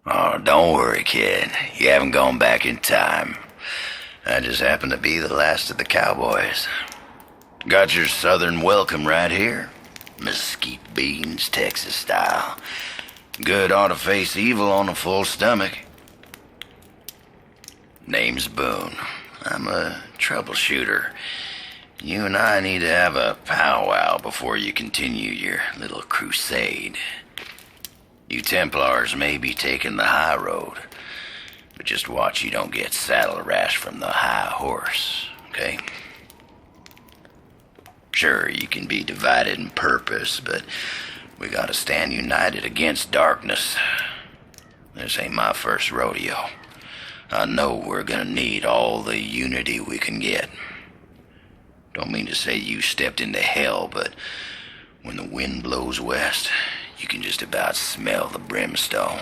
Oh, don't worry, kid. You haven't gone back in time. I just happen to be the last of the cowboys. Got your southern welcome right here. Mesquite beans, Texas style. Good ought to face evil on a full stomach. Name's Boone. I'm a troubleshooter. You and I need to have a powwow before you continue your little crusade. You Templars may be taking the high road, but just watch you don't get saddle rash from the high horse, okay? Sure, you can be divided in purpose, but we gotta stand united against darkness. This ain't my first rodeo. I know we're gonna need all the unity we can get. Don't mean to say you stepped into hell, but when the wind blows west, you can just about smell the brimstone.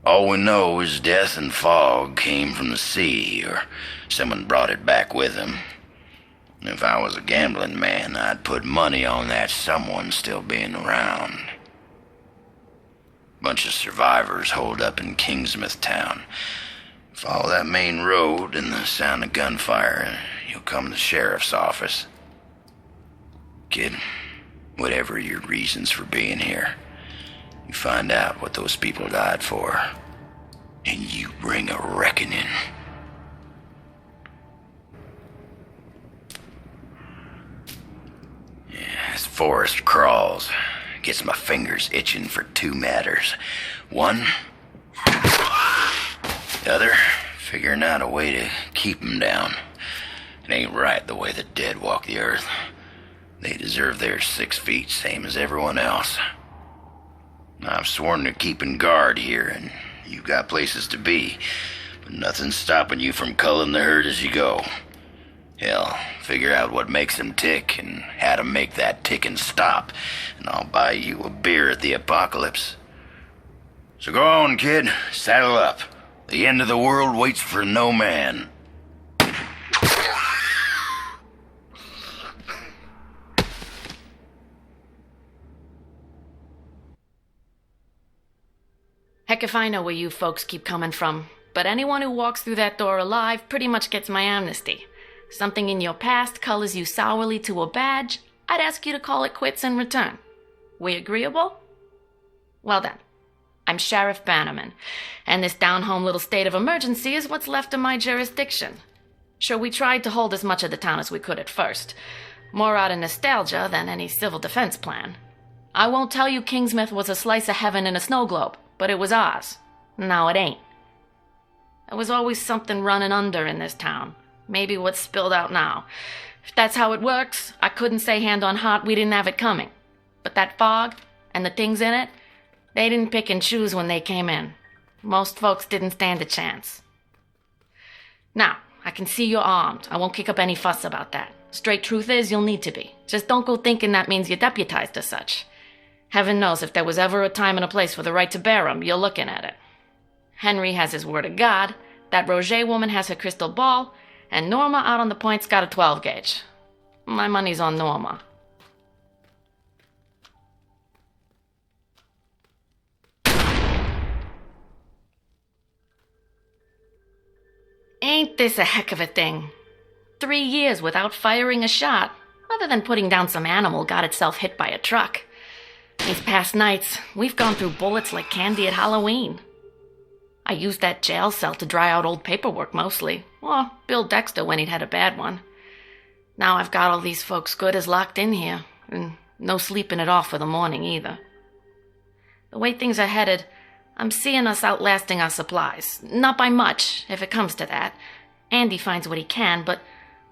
All we know is death and fog came from the sea, or someone brought it back with them. If I was a gambling man, I'd put money on that someone still being around. Bunch of survivors holed up in Kingsmouth town. Follow that main road and the sound of gunfire, and you'll come to the sheriff's office. Kid, whatever your reasons for being here, you find out what those people died for, and you bring a reckoning. Yeah, this forest crawls. Gets my fingers itching for two matters. One, the other, figuring out a way to keep 'em down. It ain't right the way the dead walk the earth. They deserve their 6 feet, same as everyone else. I've sworn to keeping guard here, and you've got places to be, but nothing's stopping you from culling the herd as you go. Hell, figure out what makes them tick and how to make that ticking stop, and I'll buy you a beer at the apocalypse. So go on, kid, saddle up. The end of the world waits for no man. Heck if I know where you folks keep coming from, but anyone who walks through that door alive pretty much gets my amnesty. Something in your past colors you sourly to a badge, I'd ask you to call it quits in return. We agreeable? Well then, I'm Sheriff Bannerman, and this down-home little state of emergency is what's left of my jurisdiction. Sure, we tried to hold as much of the town as we could at first, more out of nostalgia than any civil defense plan. I won't tell you Kingsmouth was a slice of heaven in a snow globe, but it was ours. Now it ain't. There was always something running under in this town. Maybe what's spilled out now. If that's how it works, I couldn't say hand on heart we didn't have it coming. But that fog, and the things in it, they didn't pick and choose when they came in. Most folks didn't stand a chance. Now, I can see you're armed. I won't kick up any fuss about that. Straight truth is, you'll need to be. Just don't go thinking that means you're deputized as such. Heaven knows if there was ever a time and a place for the right to bear 'em, you're looking at it. Henry has his word of God, that Roger woman has her crystal ball, and Norma out on the point's got a 12 gauge. My money's on Norma. Ain't this a heck of a thing? 3 years without firing a shot, other than putting down some animal got itself hit by a truck. These past nights, we've gone through bullets like candy at Halloween. I used that jail cell to dry out old paperwork mostly, or Bill Dexter when he'd had a bad one. Now I've got all these folks good as locked in here, and no sleeping it off for the morning either. The way things are headed, I'm seeing us outlasting our supplies. Not by much, if it comes to that. Andy finds what he can, but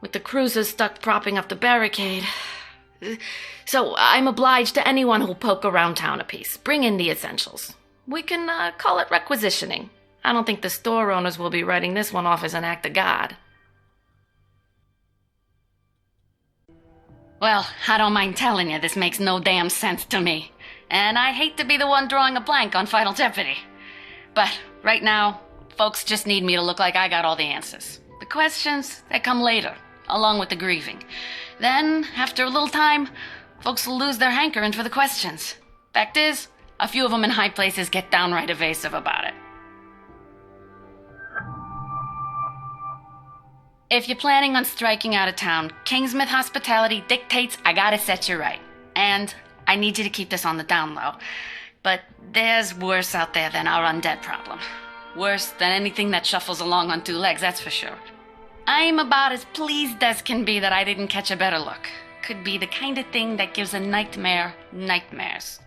with the cruisers stuck propping up the barricade... So I'm obliged to anyone who'll poke around town a piece. Bring in the essentials. We can call it requisitioning. I don't think the store owners will be writing this one off as an act of God. Well, I don't mind telling you, this makes no damn sense to me. And I hate to be the one drawing a blank on Final Jeopardy. But right now, folks just need me to look like I got all the answers. The questions, they come later, along with the grieving. Then, after a little time, folks will lose their hankering for the questions. Fact is, A few of them in high places get downright evasive about it. If you're planning on striking out of town, Kingsmouth hospitality dictates I gotta set you right. And I need you to keep this on the down low. But there's worse out there than our undead problem. Worse than anything that shuffles along on two legs, that's for sure. I'm about as pleased as can be that I didn't catch a better look. Could be the kind of thing that gives a nightmare nightmares.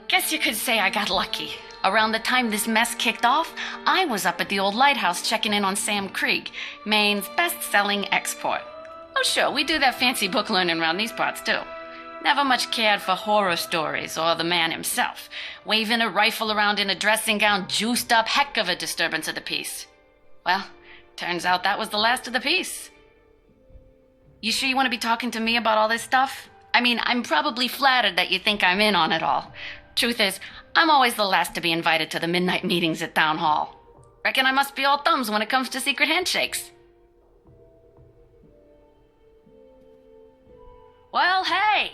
Guess you could say I got lucky. Around the time this mess kicked off, I was up at the old lighthouse checking in on Sam Krieg, Maine's best-selling export. Oh sure, we do that fancy book learning around these parts too. Never much cared for horror stories or the man himself. Waving a rifle around in a dressing gown, juiced up, heck of a disturbance of the peace. Well, turns out that was the last of the peace. You sure you want to be talking to me about all this stuff? I mean, I'm probably flattered that you think I'm in on it all. Truth is, I'm always the last to be invited to the midnight meetings at Town Hall. Reckon I must be all thumbs when it comes to secret handshakes. Well, hey!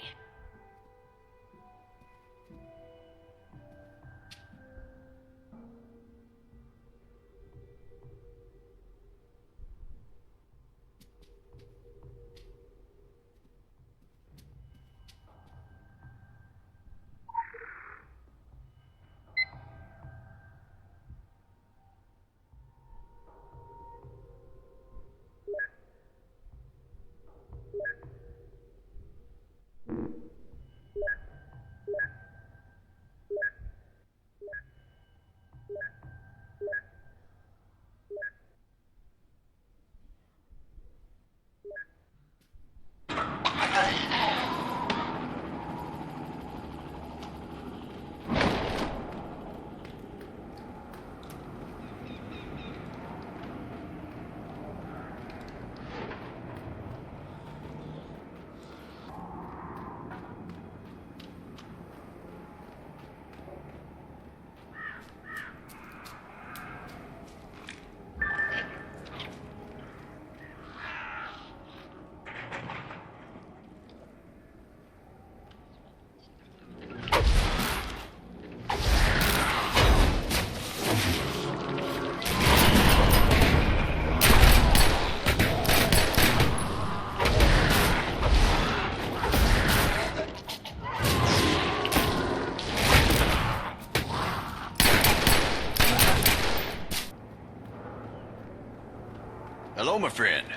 Hello, my friend.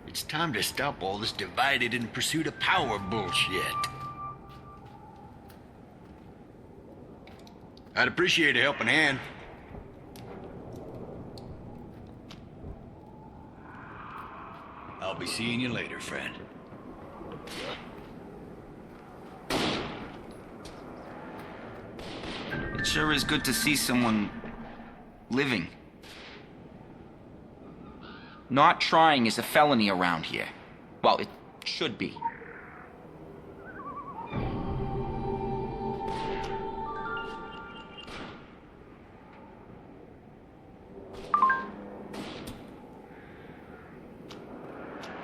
It's time to stop all this divided in pursuit of power bullshit. I'd appreciate a helping hand. I'll be seeing you later, friend. It sure is good to see someone living. Not trying is a felony around here. Well, it should be.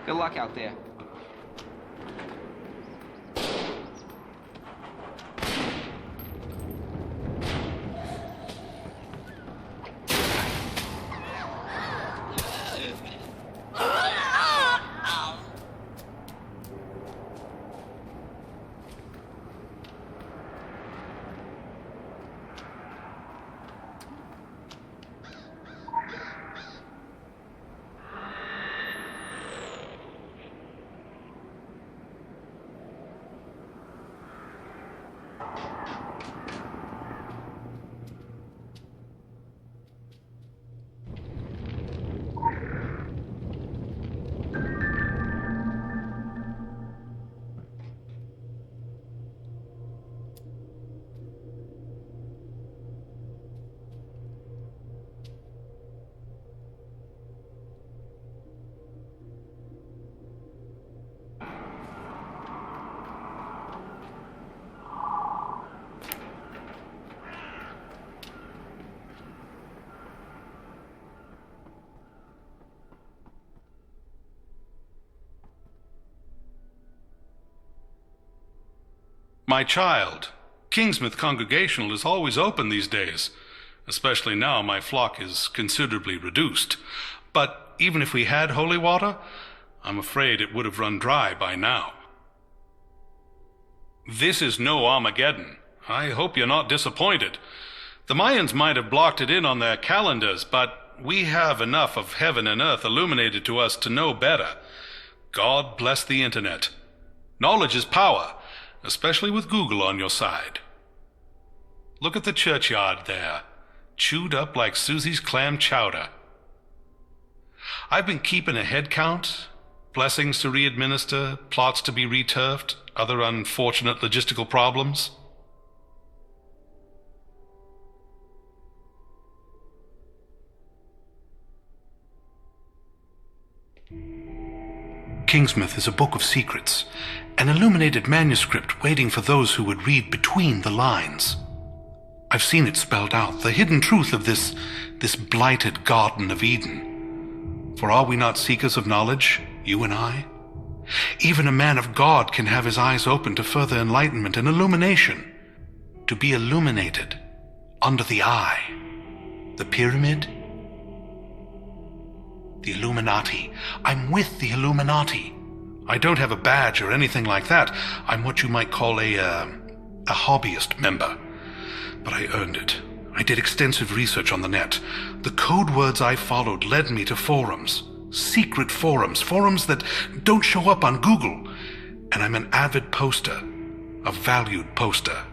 Good luck out there. My child, Kingsmouth Congregational is always open these days. Especially now my flock is considerably reduced. But even if we had holy water, I'm afraid it would have run dry by now. This is no Armageddon. I hope you're not disappointed. The Mayans might have blocked it in on their calendars, but we have enough of heaven and earth illuminated to us to know better. God bless the internet. Knowledge is power, especially with Google on your side. Look at the churchyard there, chewed up like Susie's clam chowder. I've been keeping a head count, blessings to re-administer, plots to be returfed, other unfortunate logistical problems. Kingsmouth is a book of secrets, an illuminated manuscript waiting for those who would read between the lines. I've seen it spelled out, the hidden truth of this blighted Garden of Eden. For are we not seekers of knowledge, you and I? Even a man of God can have his eyes open to further enlightenment and illumination. To be illuminated under the eye. The pyramid? The Illuminati. I'm with the Illuminati. I don't have a badge or anything like that. I'm what you might call a hobbyist member. But I earned it. I did extensive research on the net. The code words I followed led me to forums. Secret forums. Forums that don't show up on Google. And I'm an avid poster. A valued poster.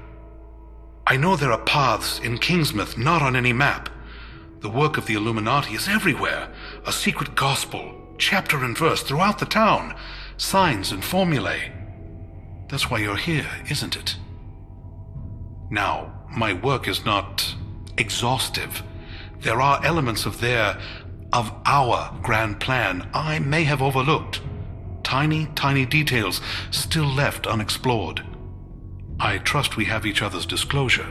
I know there are paths in Kingsmouth not on any map. The work of the Illuminati is everywhere. A secret gospel, chapter and verse throughout the town. Signs and formulae. That's why you're here, isn't it? Now, my work is not exhaustive. There are elements of our grand plan I may have overlooked. Tiny, tiny details still left unexplored. I trust we have each other's disclosure.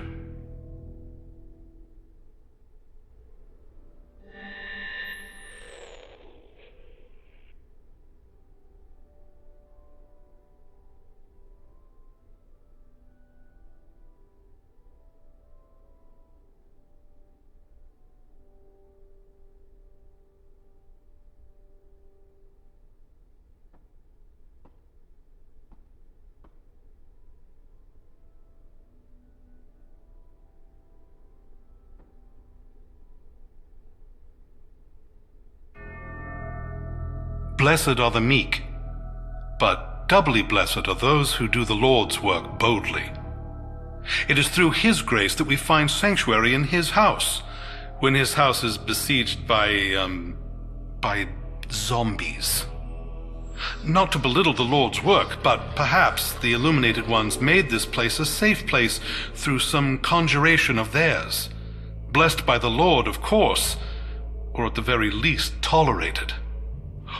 Blessed are the meek, but doubly blessed are those who do the Lord's work boldly. It is through His grace that we find sanctuary in His house, when His house is besieged by zombies. Not to belittle the Lord's work, but perhaps the illuminated ones made this place a safe place through some conjuration of theirs. Blessed by the Lord, of course, or at the very least tolerated.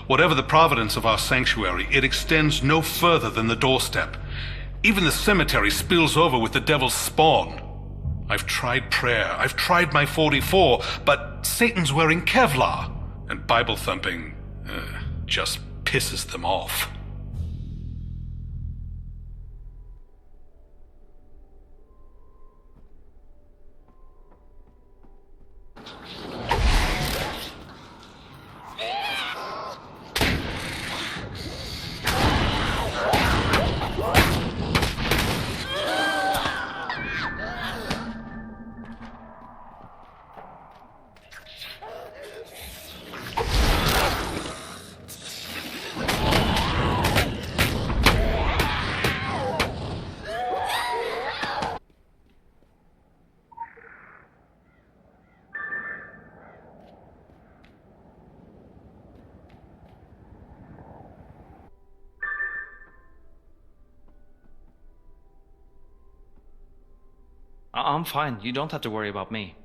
Whatever the providence of our sanctuary, it extends no further than the doorstep. Even the cemetery spills over with the devil's spawn. I've tried prayer, I've tried my 44, but Satan's wearing Kevlar, and Bible thumping just pisses them off. I'm fine. You don't have to worry about me.